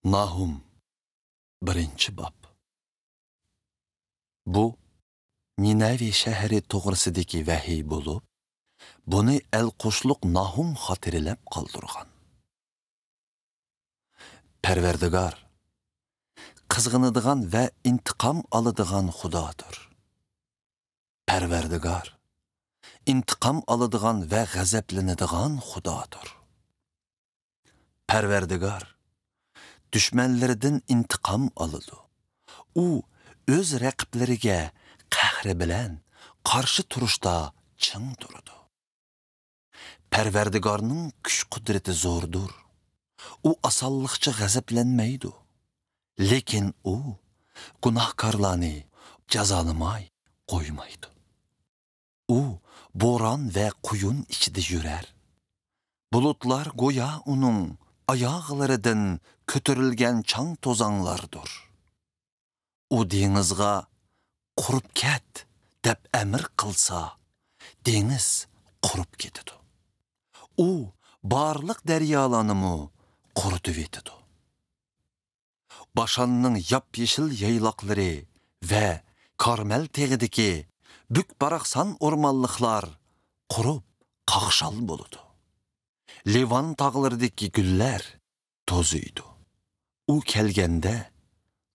Nahum 1. bab. Bu Ninevi şəhəri toğrısıdaki vəhiy bolup, bunu el-qoşluq Nahum xatirilab qaldırğan. Pərverdigar, qızğınıdığan və intiqam alıdığan Xudadır. Pərverdigar, intiqam alıdığan və qəzəblənidığan Xudadır. Pərverdigar, düşmənlərdən intiqam alıdı. O, öz rəqiblərinə qəhri bilən qarşı turuşda çın durdu. Pərverdigarının güç qudreti zordur. O asallıqca qəzəblənməydi. Lekin o, günahkarlarını cəzalamay qoymaydı. O, boran və quyun içində yürər. Bulutlar goya onun ayaqlarından kötürülgən çan tozanlardır. O denizga qurub ket deb əmr qılsa, deniz qurub ketidi. O, barlıq dəryalarını qurutub etidi. Başanның yap-yeşil yaylaqları və Karmel teğidiki bük-baraqsan ormanlıqlar qurub qaqşal boludu. Livan tağlarındaki güller tozuydu. O kelgende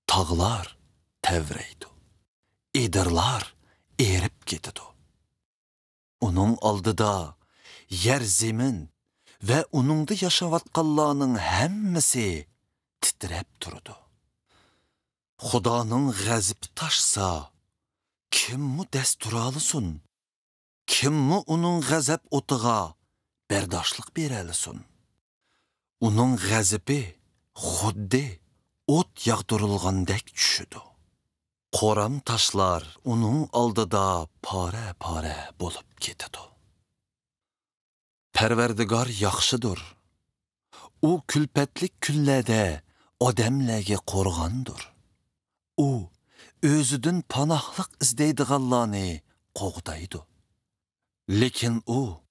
tağlar tevreydi. Edirlar erip getidi. Onun aldıda yer zemin ve onunda yaşavatqanlarının hemmisi titrep durdu. Xudanın qəzibi taşsa, kim mu desturalısın? Kim mu onun qəzəb otuğa berdaşlıq berəlisin? Onun qəzibi xuddi ot yağdırılğandək düşüdü. Qoram taşlar onun aldıda pare-pare bolup ketidi. Pərverdigar yaxşıdır. O külpətlik günlərdə odamlarga qorğandır. O, özüdün panahlıq izləydiğanlarını qoğdaydı. Lekin o,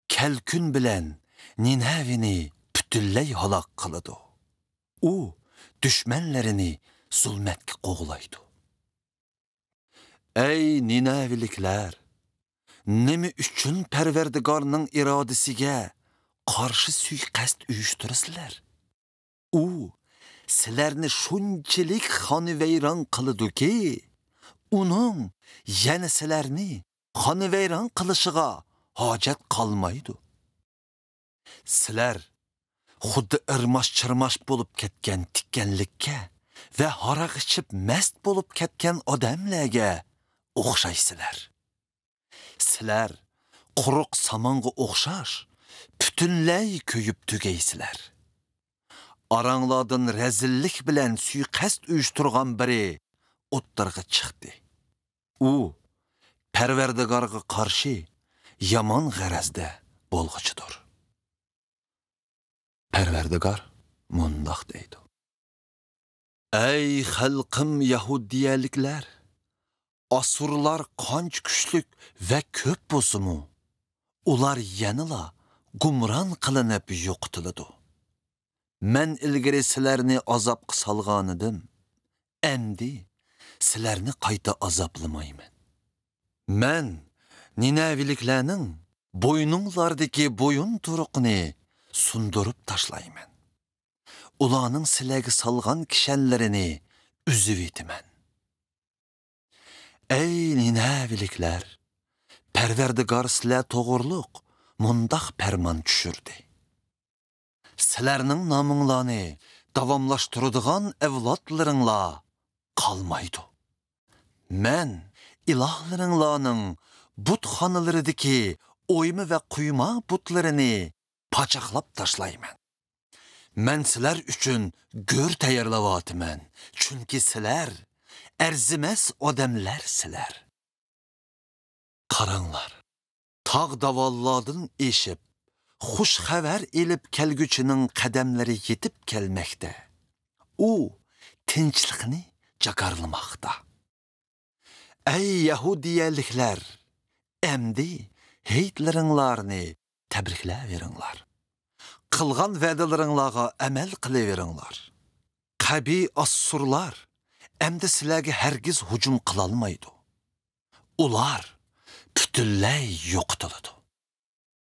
kelkün bilən Ninevini bütünley halak qılıdı. O, düşmənlərini zulmətki qoğulaydı. Ey Nineviliklər! Nemi üçün Pərverdigarının iradəsigə qarşı suiqəst uyuşturusizlar? O, sizlərni şunçilik xaniveyran qılıdı ki, onun yəni sizlərni xaniveyran qılışığa hacət qalmaydı. Sizlər xuddi ırmaş-çırmaş bolup ketken tikkenlikə və haraq içib məst bolup ketken odamlarga oxşaysizlar. Sizlər quruq samanğa oxşaş, bütünley köyüp tügeysizlər. Aranglardan rəzillik bilən suiqəst uyuşturğan biri otlarga çıxdı. O, Pərverdigarga qarşı yaman gərəzdə bolğucudur. Pərverdigar mundaq deydi. Ey xalqım Yahudiyaliklər! Asurlar qanç güçlük və köp bozumu, ular yanıla gumran qılınıb yoqtılıdı. Mən ilgiri sizlərni azab salğanıdım, əmdi sizlərni qayta azablamayman. Mən Nineviliklərinin boynunlardaki boyun turuqni sundurup taşlayman. Ulanın sizlərə salğan kişənlərini üzüb etmən. Ey Nineviliklər! Pərverdigar sizlər toğurluq mundaq pərman düşürdü. Sizlərinin namınlarını davamlaşdırıdığan evlatlarınla qalmaydı. Mən ilahlarınlarının butxanalarıdaki oyma və quyma butlarını paçaqlab taşlayman. Mən sizlər üçün gör təyərlavatıman, çünki sizlər ərziməz odamlarsizlər. Qaranglar, tağ davalladın eşib, xuş xəbər elib kəlgüçünün qədəmləri yetib gəlməkdə. O, tinçliqni cakarlamaqda. Ey Yahudiyaliklər, əmdi heytlərinlarını təbriklə veringlar. Qılğan vədələrinlağa əməl qılaverinlar. Qabi Assurlar əmdi sizlərə hərgiz hücum qılalmaydı. Ular bütünlәй yo'qotiladi.